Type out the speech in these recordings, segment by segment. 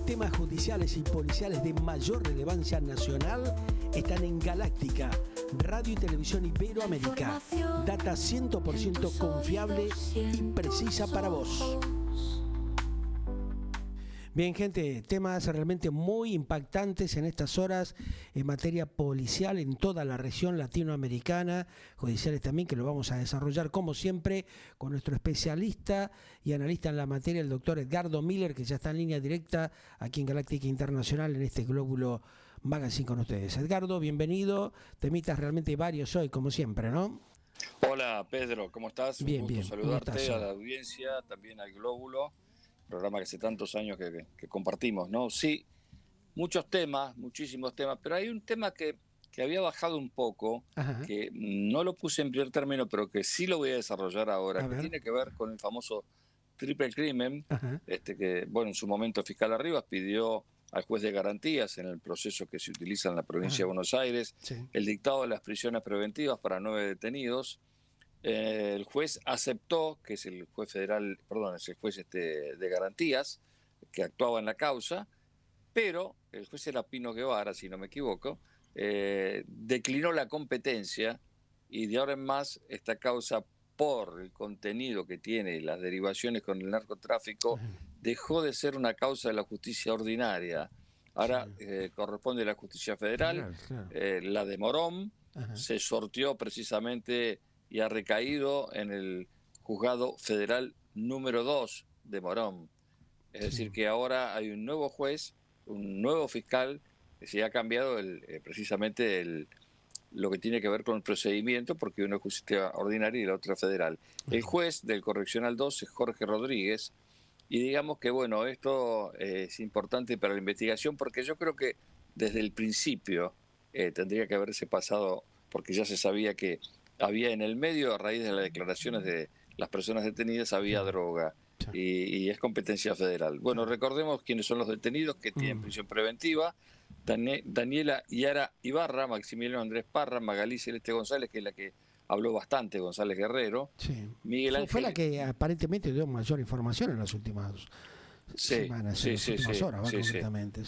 temas judiciales y policiales de mayor relevancia nacional están en Galáctica, Radio y Televisión Iberoamérica. Data 100% confiable y precisa para vos. Bien, gente, temas realmente muy impactantes en estas horas en materia policial en toda la región latinoamericana, judiciales también, que lo vamos a desarrollar como siempre con nuestro especialista y analista en la materia, el doctor Edgardo Miller, que ya está en línea directa aquí en Galáctica Internacional en este Glóbulo Magazine con ustedes. Edgardo, bienvenido, temitas realmente varios hoy, como siempre, ¿no? Hola Pedro, ¿cómo estás? Bien, Un gusto bien, saludarte, a la audiencia, también al Glóbulo, programa que hace tantos años que compartimos, ¿no? Sí, muchos temas, muchísimos temas, pero hay un tema que había bajado un poco, Ajá. que no lo puse en primer término, pero que sí lo voy a desarrollar ahora, que tiene que ver con el famoso triple crimen, que, bueno, en su momento fiscal Arribas pidió al juez de garantías en el proceso que se utiliza en la provincia de Buenos Aires, el dictado de las prisiones preventivas para 9 detenidos. El juez aceptó, que es el juez federal, perdón, es el juez de garantías, que actuaba en la causa, pero el juez era Pino Guevara, si no me equivoco, declinó la competencia y de ahora en más esta causa, por el contenido que tiene y las derivaciones con el narcotráfico, dejó de ser una causa de la justicia ordinaria. Ahora corresponde a la justicia federal, la de Morón, se sorteó precisamente y ha recaído en el juzgado federal número 2 de Morón. Es decir, que ahora hay un nuevo juez, un nuevo fiscal, que se ha cambiado precisamente lo que tiene que ver con el procedimiento, porque uno es justicia ordinaria y la otra federal. El juez del Correccional 2 es Jorge Rodríguez, y digamos que, bueno, esto es importante para la investigación, porque yo creo que desde el principio tendría que haberse pasado, porque ya se sabía que había en el medio, a raíz de las declaraciones de las personas detenidas, había droga. Y es competencia federal. Bueno, recordemos quiénes son los detenidos que tienen prisión preventiva: Daniela Yara Ibarra, Maximiliano Andrés Parra, Magalí Celeste González, que es la que habló bastante, González Guerrero, Miguel Ángel... Fue la que aparentemente dio mayor información en las últimas semanas, en las últimas horas, concretamente.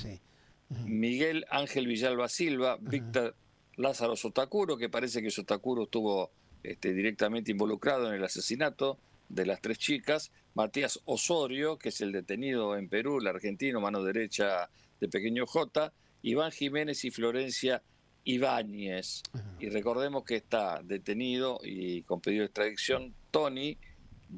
Miguel Ángel Villalba Silva, Víctor Lázaro Sotacuro, que parece que Sotacuro estuvo directamente involucrado en el asesinato de las 3 chicas, Matías Osorio, que es el detenido en Perú, el argentino, mano derecha de Pequeño J, Iván Jiménez y Florencia Ibáñez. Y recordemos que está detenido y con pedido de extradición Tony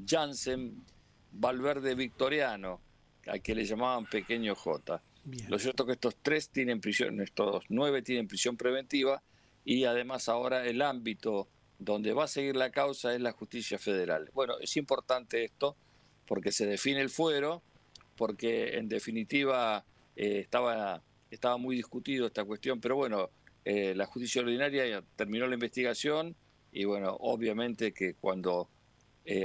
Jansen Valverde Victoriano, al que le llamaban Pequeño J. Bien. Lo cierto es que estos 3 tienen prisión, estos 9 tienen prisión preventiva, y además ahora el ámbito donde va a seguir la causa es la justicia federal. Bueno, es importante esto porque se define el fuero, porque en definitiva estaba muy discutido esta cuestión, pero bueno, la justicia ordinaria ya terminó la investigación y bueno, obviamente que cuando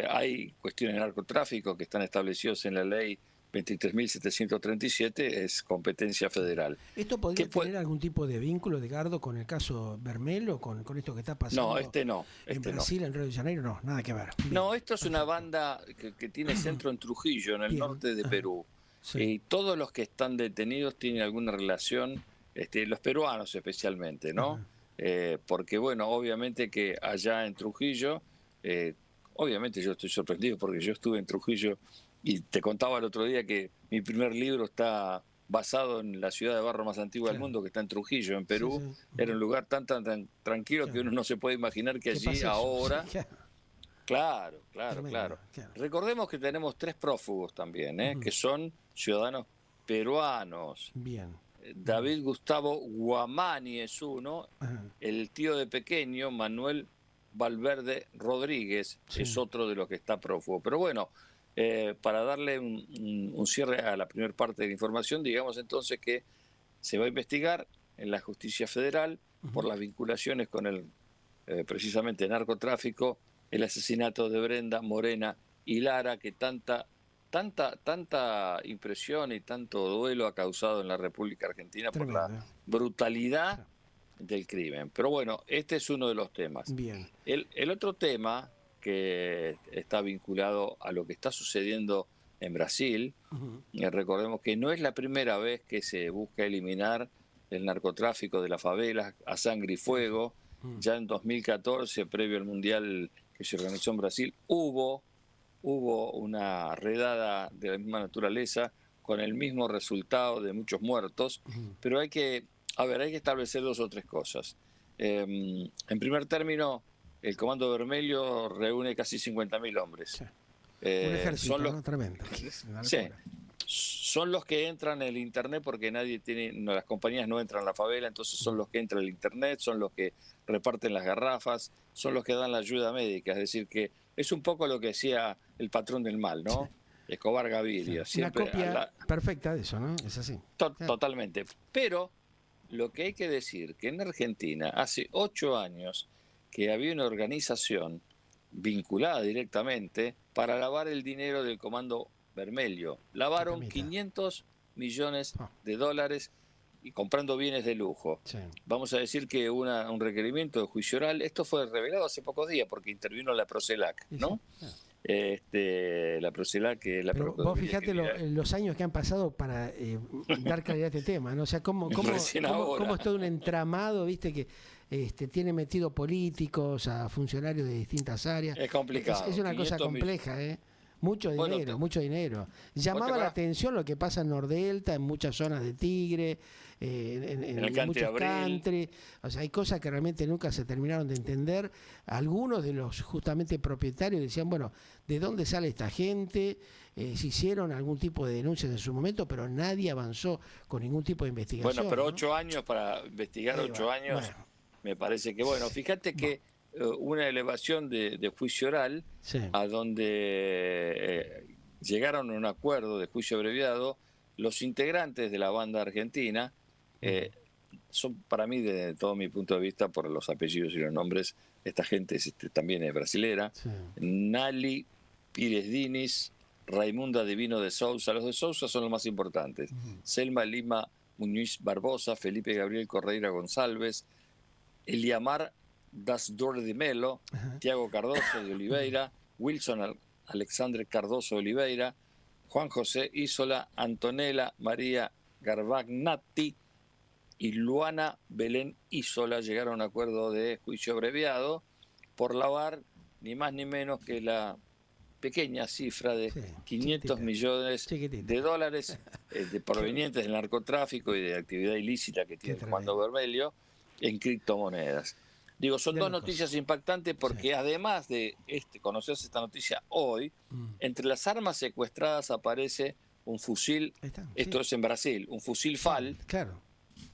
hay cuestiones de narcotráfico que están establecidos en la ley 23.737 es competencia federal. ¿Esto podría tener algún tipo de vínculo, Edgardo, con el caso Bermelo, con esto que está pasando? No. En Brasil, en Río de Janeiro, no, nada que ver. Bien. No, esto es una banda que tiene centro en Trujillo, en el norte de Perú. Y todos los que están detenidos tienen alguna relación, los peruanos especialmente, ¿no? Porque, bueno, obviamente que allá en Trujillo, obviamente yo estoy sorprendido porque yo estuve en Trujillo y te contaba el otro día que mi primer libro está basado en la ciudad de barro más antigua del mundo, que está en Trujillo, en Perú. Era un lugar tan tranquilo que uno no se puede imaginar que allí ahora... Claro. Recordemos que tenemos 3 prófugos también, que son ciudadanos peruanos. Bien. David Gustavo Guamani es uno, el tío de pequeño, Manuel Valverde Rodríguez, es otro de los que está prófugo. Pero bueno, para darle un cierre a la primera parte de la información, digamos entonces que se va a investigar en la justicia federal por las vinculaciones con el precisamente narcotráfico, el asesinato de Brenda Morena y Lara, que tanta impresión y tanto duelo ha causado en la República Argentina. Tremendo. Por la brutalidad del crimen. Pero bueno, este es uno de los temas. Bien. El otro tema que está vinculado a lo que está sucediendo en Brasil. Recordemos que no es la primera vez que se busca eliminar el narcotráfico de las favelas a sangre y fuego. Ya en 2014, previo al Mundial que se organizó en Brasil, hubo una redada de la misma naturaleza con el mismo resultado de muchos muertos, pero hay que establecer 2 o 3 cosas. En primer término, el Comando Vermelho reúne casi 50.000 hombres. Sí. Un ejército, son los, ¿no? Tremendo. Sí, son los que entran en el internet porque las compañías no entran a la favela, entonces son los que entran al internet, son los que reparten las garrafas, son los que dan la ayuda médica, es decir que es un poco lo que decía el patrón del mal, ¿no? Sí. Escobar Gaviria. Sí. Una copia perfecta de eso, ¿no? Es así. Totalmente. Pero lo que hay que decir que en Argentina hace 8 años que había una organización vinculada directamente para lavar el dinero del Comando Vermelho. Lavaron 500 millones de dólares y comprando bienes de lujo. Sí. Vamos a decir que un requerimiento de juicio oral, esto fue revelado hace pocos días porque intervino la Procelac, ¿no? Sí. La Procelac que la Pero vos fijate los años que han pasado para dar claridad a este tema, ¿no? O sea, cómo es todo un entramado, viste, que tiene metido políticos, a funcionarios de distintas áreas. Es complicado. Es una cosa compleja, ¿eh? Mucho dinero, mucho dinero. Llamaba la atención lo que pasa en Nordelta, en muchas zonas de Tigre, en muchos country. O sea, hay cosas que realmente nunca se terminaron de entender. Algunos de los justamente propietarios decían, bueno, ¿de dónde sale esta gente? Se hicieron algún tipo de denuncias en su momento, pero nadie avanzó con ningún tipo de investigación. Bueno, pero 8 años para investigar, 8 años, bueno. Me parece que, bueno, fíjate que una elevación de juicio oral, sí, a donde llegaron a un acuerdo de juicio abreviado, los integrantes de la banda argentina, son para mí, desde todo mi punto de vista, por los apellidos y los nombres, esta gente también es brasilera, sí. Nali Pires Diniz, Raimunda Divino de Sousa, los de Sousa son los más importantes, Selma Lima Muñiz Barbosa, Felipe Gabriel Correira González, Eliamar Das Dor de Melo, Tiago Cardoso de Oliveira, Wilson Alexandre Cardoso de Oliveira, Juan José Isola, Antonella María Garbagnati y Luana Belén Isola llegaron a un acuerdo de juicio abreviado por lavar ni más ni menos que la pequeña cifra de 500 millones de dólares provenientes del narcotráfico y de actividad ilícita que tiene el Comando Vermelho en criptomonedas. Digo, son 2 noticias impactantes porque además de conocerse esta noticia hoy, entre las armas secuestradas aparece un fusil, esto es en Brasil, un fusil FAL,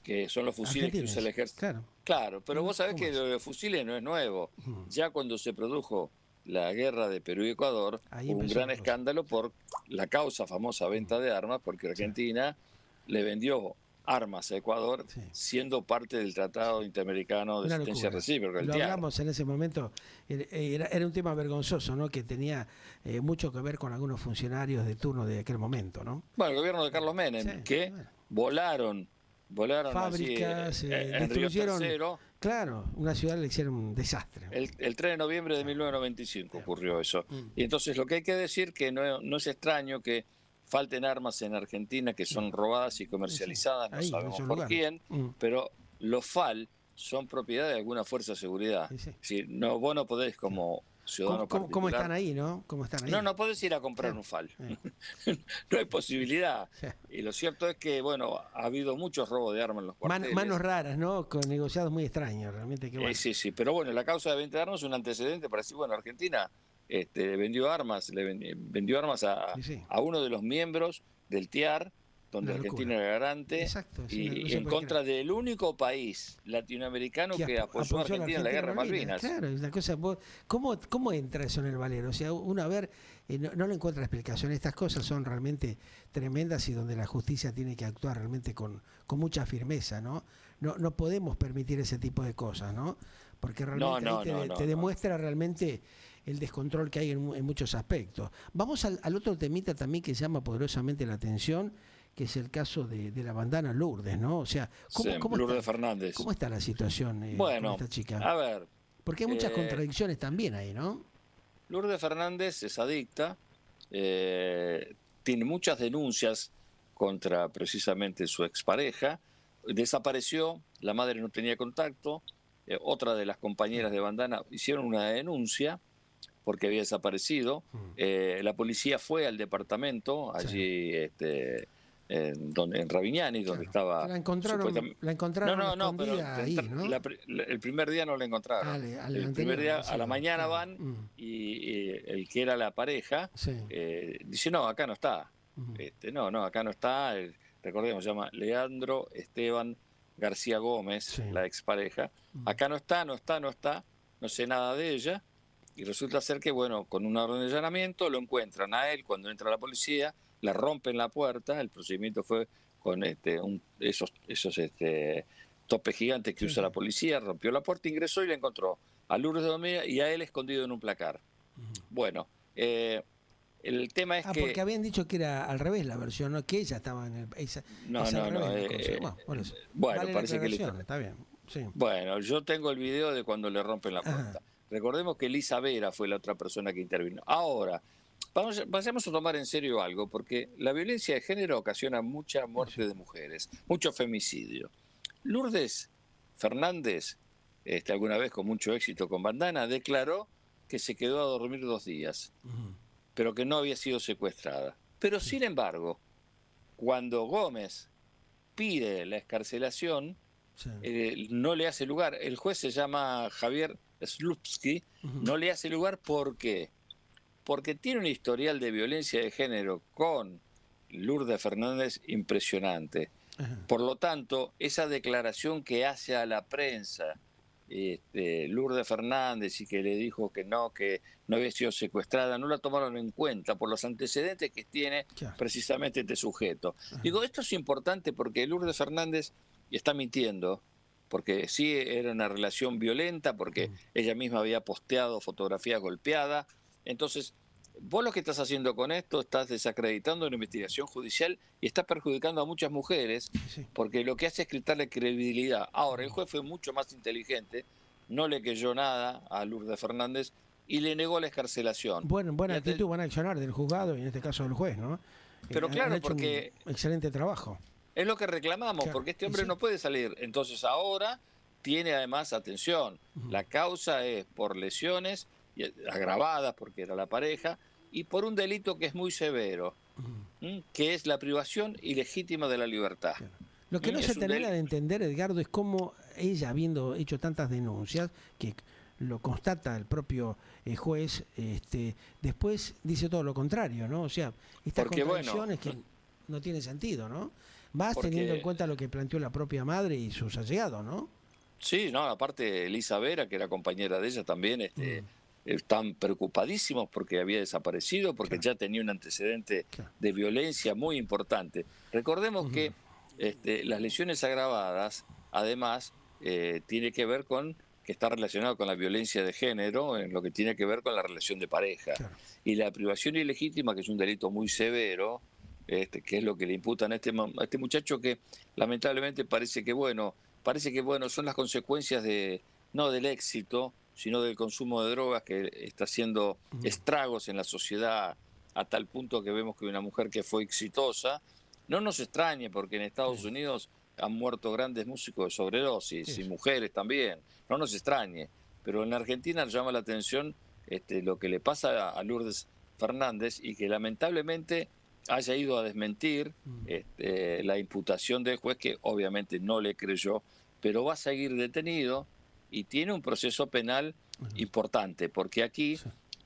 que son los fusiles que usa el ejército. Claro, pero vos sabés que los fusiles no es nuevo. Ya cuando se produjo la guerra de Perú y Ecuador, hubo un gran escándalo por la causa famosa venta de armas, porque Argentina le vendió armas a Ecuador, siendo parte del Tratado Interamericano de Asistencia Recíproca. Lo hablamos en ese momento, era un tema vergonzoso, ¿no? Que tenía mucho que ver con algunos funcionarios de turno de aquel momento, ¿no? Bueno, el gobierno de Carlos Menem, que volaron fábricas, así, destruyeron, en Río Tercero. Claro, una ciudad le hicieron un desastre. El 3 de noviembre de 1995 ocurrió eso. Y entonces lo que hay que decir que no es extraño que falten armas en Argentina que son robadas y comercializadas, no sabemos por quién, pero los FAL son propiedad de alguna fuerza de seguridad. Vos no podés como ciudadano particular. ¿Cómo están ahí, no? ¿Cómo están ahí? No podés ir a comprar un FAL. No hay posibilidad. Y lo cierto es que, bueno, ha habido muchos robos de armas en los cuarteles. Manos raras, ¿no? Con negociados muy extraños, realmente. Bueno. Sí, pero bueno, la causa de venta de armas es un antecedente para decir, bueno, Argentina vendió armas a uno de los miembros del TIAR, donde Argentina era garante, y en contra del único país latinoamericano que apoyó a Argentina en la guerra de Malvinas. Claro, es una cosa. ¿Cómo entra eso en el valero? O sea, uno no le encuentra explicación. Estas cosas son realmente tremendas y donde la justicia tiene que actuar realmente con mucha firmeza, ¿no? No podemos permitir ese tipo de cosas, ¿no? Porque realmente te demuestra realmente el descontrol que hay en muchos aspectos. Vamos al otro temita también que llama poderosamente la atención, que es el caso de la bandana Lourdes, ¿no? O sea, ¿cómo Lourdes Fernández. ¿Cómo está la situación con esta chica? A ver. Porque hay muchas contradicciones también ahí, ¿no? Lourdes Fernández es adicta, tiene muchas denuncias contra precisamente su expareja. Desapareció, la madre no tenía contacto, otra de las compañeras de Bandana hicieron una denuncia porque había desaparecido. La policía fue al departamento, allí en Ravignani, donde estaba... La encontraron No, pero ahí, ¿no? El primer día no la encontraron. El primer día, a la mañana van y el que era la pareja dice, no, acá no está. No, acá no está. Recordemos, se llama Leandro Esteban García Gómez, la expareja. Acá no está, no sé nada de ella. Y resulta ser que, bueno, con una orden de allanamiento lo encuentran a él cuando entra la policía, le rompen la puerta. El procedimiento fue con esos topes gigantes que usa la policía, rompió la puerta, ingresó y le encontró a Lourdes Domínguez y a él escondido en un placar. Bueno, el tema es que... porque habían dicho que era al revés la versión, ¿no? Que ella estaba en el... Bueno, parece que... Está bien, sí. Bueno, yo tengo el video de cuando le rompen la puerta. Recordemos que Elisa Vera fue la otra persona que intervino. Ahora, vayamos a tomar en serio algo, porque la violencia de género ocasiona mucha muerte de mujeres, mucho femicidio. Lourdes Fernández, alguna vez con mucho éxito con Bandana, declaró que se quedó a dormir 2 días, pero que no había sido secuestrada. Pero sin embargo, cuando Gómez pide la excarcelación, no le hace lugar. El juez se llama Javier Slupsky, no le hace lugar. ¿Por qué? Porque tiene un historial de violencia de género con Lourdes Fernández impresionante. Por lo tanto, esa declaración que hace a la prensa Lourdes Fernández y que le dijo que no había sido secuestrada, no la tomaron en cuenta por los antecedentes que tiene precisamente este sujeto. Digo, esto es importante porque Lourdes Fernández está mintiendo, porque sí era una relación violenta, porque ella misma había posteado fotografías golpeadas. Entonces, vos lo que estás haciendo con esto, estás desacreditando una investigación judicial y estás perjudicando a muchas mujeres, porque lo que hace es quitarle credibilidad. Ahora, el juez fue mucho más inteligente, no le creyó nada a Lourdes Fernández y le negó la excarcelación. Buena actitud, buen accionar del juzgado y en este caso del juez, ¿no? Pero claro, porque... excelente trabajo. Es lo que reclamamos, porque este hombre no puede salir. Entonces ahora tiene además, atención, la causa es por lesiones agravadas, porque era la pareja, y por un delito que es muy severo, que es la privación ilegítima de la libertad. Lo que no se termina de entender, Edgardo, es cómo ella, habiendo hecho tantas denuncias, que lo constata el propio juez, después dice todo lo contrario, ¿no? O sea, estas contradicciones que no tiene sentido, ¿no? Más teniendo en cuenta lo que planteó la propia madre y sus allegados, ¿no? Sí, no, aparte Elisa Vera, que era compañera de ella también, están preocupadísimos porque había desaparecido, porque ya tenía un antecedente de violencia muy importante. Recordemos que las lesiones agravadas, además, tiene que ver con que está relacionado con la violencia de género, en lo que tiene que ver con la relación de pareja. Y la privación ilegítima, que es un delito muy severo, que es lo que le imputan a este muchacho, que lamentablemente parece que son las consecuencias no del éxito, sino del consumo de drogas, que está haciendo estragos en la sociedad, a tal punto que vemos que una mujer que fue exitosa, no nos extrañe, porque en Estados Unidos han muerto grandes músicos de sobredosis y mujeres también, no nos extrañe, pero en la Argentina llama la atención lo que le pasa a Lourdes Fernández, y que lamentablemente haya ido a desmentir la imputación del juez, que obviamente no le creyó, pero va a seguir detenido y tiene un proceso penal importante, porque aquí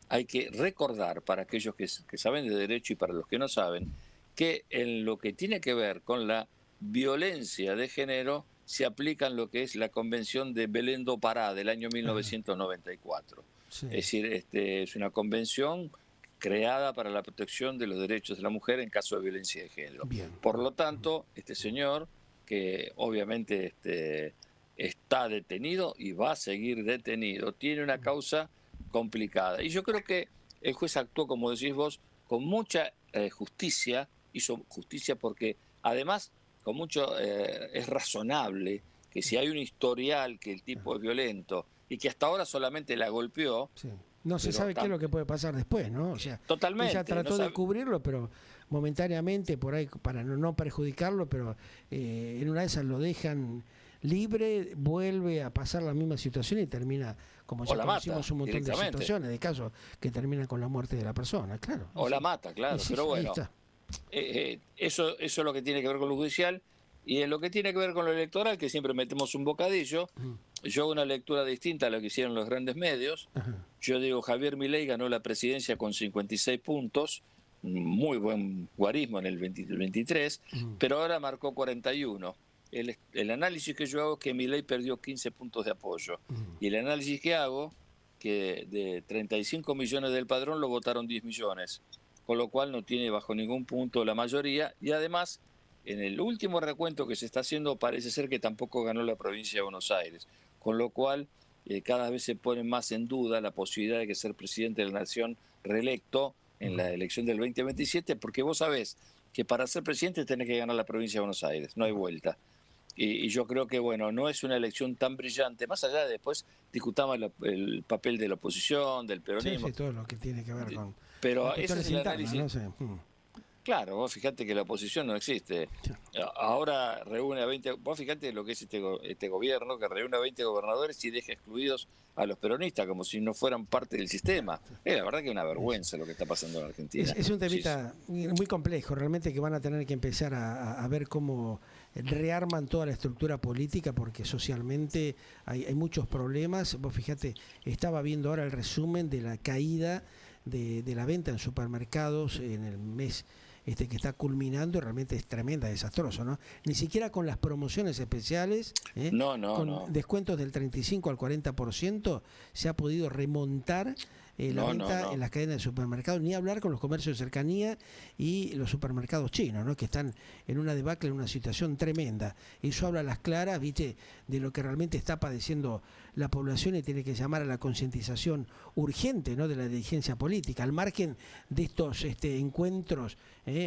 hay que recordar, para aquellos que saben de derecho y para los que no saben, que en lo que tiene que ver con la violencia de género se aplica lo que es la Convención de Belém do Pará del año 1994. Es decir, es una convención creada para la protección de los derechos de la mujer en caso de violencia de género. Por lo tanto, este señor, que obviamente está detenido y va a seguir detenido, tiene una causa complicada. Y yo creo que el juez actuó, como decís vos, con mucha justicia, hizo justicia porque además con mucho es razonable que si hay un historial que el tipo es violento y que hasta ahora solamente la golpeó, no se sabe qué es lo que puede pasar después, ¿no? O sea, totalmente, ella trató de cubrirlo, pero momentáneamente, por ahí, para no perjudicarlo, pero en una de esas lo dejan libre, vuelve a pasar la misma situación y termina, como ya conocimos un montón de situaciones, de casos que terminan con la muerte de la persona, claro. O la mata, claro, pero bueno, eso es lo que tiene que ver con lo judicial. Y en lo que tiene que ver con lo electoral, que siempre metemos un bocadillo, yo hago una lectura distinta a lo que hicieron los grandes medios. Yo digo, Javier Milei ganó la presidencia con 56 puntos, muy buen guarismo en el 23, pero ahora marcó 41. El análisis que yo hago es que Milei perdió 15 puntos de apoyo. Y el análisis que hago, que de 35 millones del padrón lo votaron 10 millones, con lo cual no tiene bajo ningún punto la mayoría, y además en el último recuento que se está haciendo parece ser que tampoco ganó la provincia de Buenos Aires, con lo cual cada vez se pone más en duda la posibilidad de que ser presidente de la nación reelecto en la elección del 2027, porque vos sabés que para ser presidente tenés que ganar la provincia de Buenos Aires, no hay vuelta. Y yo creo que, bueno, no es una elección tan brillante, más allá de después discutamos el papel de la oposición, del peronismo. Sí, todo lo que tiene que ver con... Pero ese es el análisis. No sé. Claro, vos fíjate que la oposición no existe. Ahora reúne a 20... Vos fíjate lo que es este gobierno, que reúne a 20 gobernadores y deja excluidos a los peronistas, como si no fueran parte del sistema. La verdad que es una vergüenza lo que está pasando en Argentina. Es un temita muy complejo, realmente, que van a tener que empezar a ver cómo rearman toda la estructura política, porque socialmente hay muchos problemas. Vos fíjate, estaba viendo ahora el resumen de la caída de la venta en supermercados en el mes que está culminando, y realmente es tremenda, desastroso, ¿no? Ni siquiera con las promociones especiales, con descuentos del 35 al 40%, se ha podido remontar la venta en las cadenas de supermercados, ni hablar con los comercios de cercanía y los supermercados chinos, ¿no? Que están en una debacle, en una situación tremenda. Eso habla a las claras, ¿viste?, de lo que realmente está padeciendo la población, y tiene que llamar a la concientización urgente, ¿no?, de la dirigencia política, al margen de estos encuentros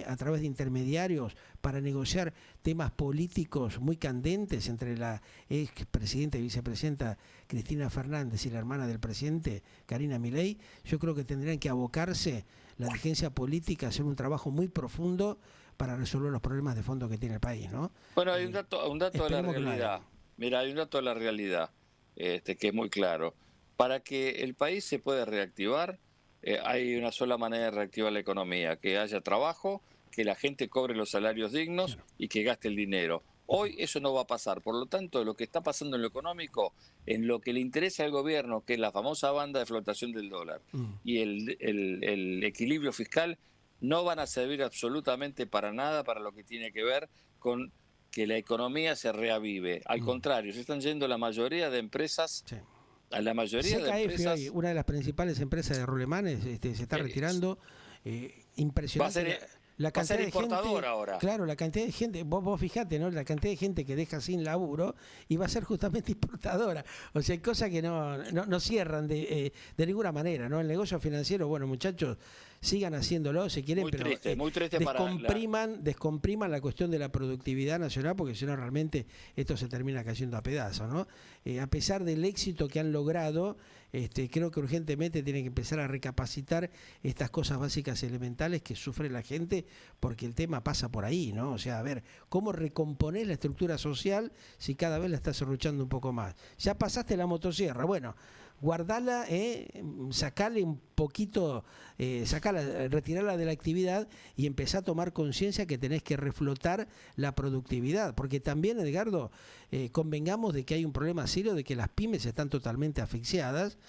a través de intermediarios para negociar temas políticos muy candentes entre la ex presidenta y vicepresidenta Cristina Fernández y la hermana del presidente, Karina Milei. Yo creo que tendrían que abocarse la dirigencia política a hacer un trabajo muy profundo para resolver los problemas de fondo que tiene el país, ¿no? Bueno, hay un dato de la realidad. Mira, hay un dato de la realidad que es muy claro. Para que el país se pueda reactivar, hay una sola manera de reactivar la economía: que haya trabajo, que la gente cobre los salarios dignos y que gaste el dinero. Hoy eso no va a pasar. Por lo tanto, lo que está pasando en lo económico, en lo que le interesa al gobierno, que es la famosa banda de flotación del dólar y el equilibrio fiscal, no van a servir absolutamente para nada para lo que tiene que ver con que la economía se reavive. Al contrario, se están yendo la mayoría de empresas... A la mayoría CKF, de empresas, hoy, una de las principales empresas de rolemanes, se está retirando. Impresionante. La cantidad de gente, ahora. Claro, la cantidad de gente, vos fijate, ¿no? La cantidad de gente que deja sin laburo y va a ser justamente importadora. O sea, hay cosas que no cierran de ninguna manera, ¿no? El negocio financiero, bueno, muchachos, sigan haciéndolo si quieren, muy triste descompriman la cuestión de la productividad nacional, porque si no realmente esto se termina cayendo a pedazos, ¿no? A pesar del éxito que han logrado, creo que urgentemente tienen que empezar a recapacitar estas cosas básicas elementales que sufre la gente, porque el tema pasa por ahí, ¿no? O sea, a ver, ¿cómo recomponer la estructura social si cada vez la estás serruchando un poco más? Ya pasaste la motosierra, bueno, guardala, sacale un poquito, retirarla de la actividad y empezá a tomar conciencia que tenés que reflotar la productividad, porque también, Edgardo, convengamos de que hay un problema serio de que las pymes están totalmente asfixiadas.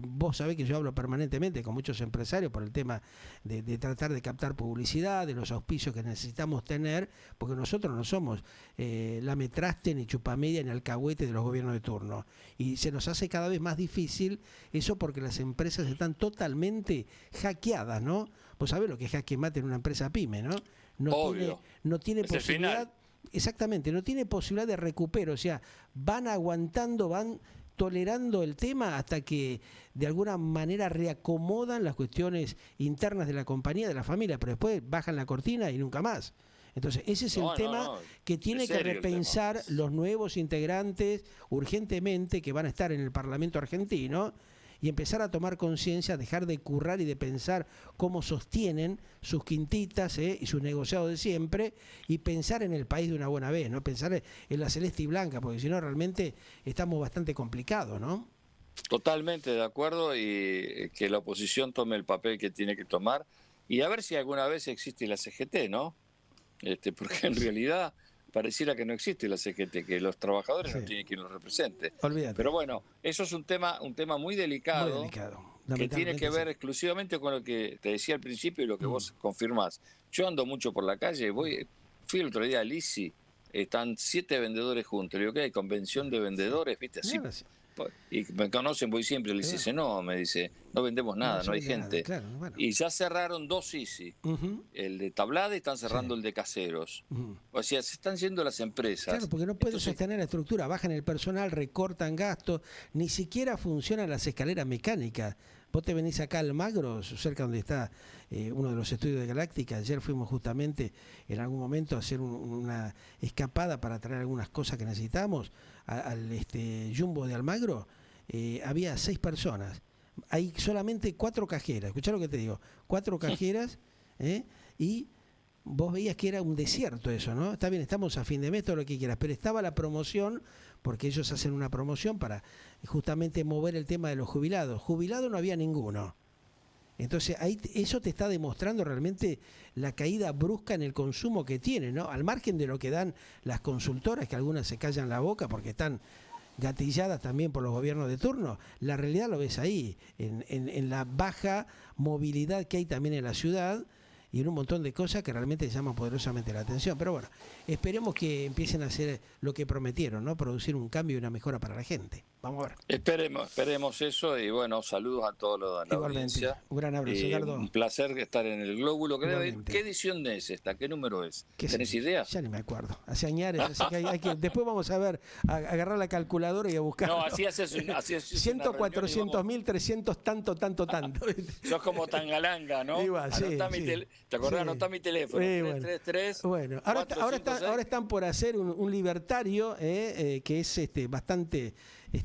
Vos sabés que yo hablo permanentemente con muchos empresarios por el tema de tratar de captar publicidad, de los auspicios que necesitamos tener, porque nosotros no somos lametraste, ni chupamedia, ni alcahuete de los gobiernos de turno, y se nos hace cada vez más difícil eso, porque las empresas están totalmente hackeadas, ¿no? Vos sabés lo que es jaque mate en una empresa pyme, ¿no? No tiene posibilidad. Exactamente, no tiene posibilidad de recupero, o sea, van aguantando, van tolerando el tema hasta que de alguna manera reacomodan las cuestiones internas de la compañía, de la familia, pero después bajan la cortina y nunca más. Entonces, ese es el tema que tiene que repensar los nuevos integrantes urgentemente, que van a estar en el Parlamento argentino, y empezar a tomar conciencia, dejar de currar y de pensar cómo sostienen sus quintitas y sus negociados de siempre, y pensar en el país de una buena vez, ¿no? Pensar en la celeste y blanca, porque si no realmente estamos bastante complicados, ¿no? Totalmente de acuerdo, y que la oposición tome el papel que tiene que tomar, y a ver si alguna vez existe la CGT, ¿no? Porque en realidad pareciera que no existe la CGT, que los trabajadores no tienen quien los represente. Olvídate. Pero bueno, eso es un tema muy delicado, que tiene que ver exclusivamente con lo que te decía al principio y lo que vos confirmás. Yo ando mucho por la calle, fui el otro día a Lisi, están 7 vendedores juntos, le digo, ¿qué hay? Convención de vendedores, ¿viste? Así. Y me conocen, voy siempre, le dice, no, me dice, no vendemos nada, no hay gente. Claro, bueno. Y ya cerraron 2 ICI, el de Tablada, y están cerrando el de Caseros. O sea, se están yendo las empresas. Claro, porque no pueden sostener la estructura, bajan el personal, recortan gastos, ni siquiera funcionan las escaleras mecánicas. Vos te venís acá al Magro, cerca donde está uno de los estudios de Galáctica. Ayer fuimos justamente en algún momento a hacer una escapada para traer algunas cosas que necesitamos al Jumbo de Almagro. Había 6 personas. Hay solamente 4 cajeras. Escuchá lo que te digo. 4 cajeras y vos veías que era un desierto eso, ¿no? Está bien, estamos a fin de mes, todo lo que quieras, pero estaba la promoción, porque ellos hacen una promoción para justamente mover el tema de los jubilados. Jubilados no había ninguno. Entonces, ahí eso te está demostrando realmente la caída brusca en el consumo que tiene, ¿no? Al margen de lo que dan las consultoras, que algunas se callan la boca porque están gatilladas también por los gobiernos de turno, la realidad lo ves ahí, en la baja movilidad que hay también en la ciudad, y en un montón de cosas que realmente llaman poderosamente la atención. Pero bueno, esperemos que empiecen a hacer lo que prometieron, ¿no? Producir un cambio y una mejora para la gente. Vamos a ver. Esperemos eso, y bueno, saludos a todos los de la audiencia. Un gran abrazo, Edgardo. Un placer estar en el Glóbulo. ¿Qué edición es esta? ¿Qué número es? ¿Tenés idea? Ya ni me acuerdo. Hace añares, así que hay que después vamos a ver, a agarrar la calculadora y a buscar. No, así es 100, 400.000, 300, tanto. Sos como Tangalanga, ¿no? Igual, ¿Te acordás? Anotá mi teléfono. 333. Bueno, ahora están por hacer un libertario que es bastante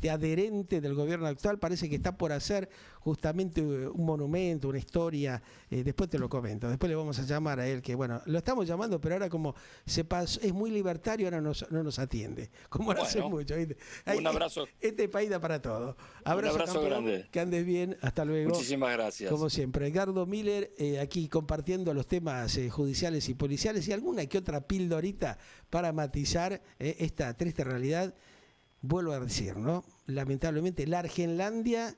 adherente del gobierno actual. Parece que está por hacer justamente un monumento, una historia. Después te lo comento. Después le vamos a llamar a él, que bueno, lo estamos llamando, pero ahora como se pasó, es muy libertario, ahora no nos atiende. Como lo hace mucho. ¿Viste? Un abrazo. Este país da para todo. Un abrazo grande. Que andes bien. Hasta luego. Muchísimas gracias. Como siempre, Edgardo Miller, aquí compartiendo los temas judiciales y policiales y alguna que otra pildorita para matizar esta triste realidad. Vuelvo a decir, ¿no? Lamentablemente la Argenlandia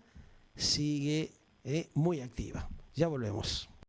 sigue muy activa. Ya volvemos.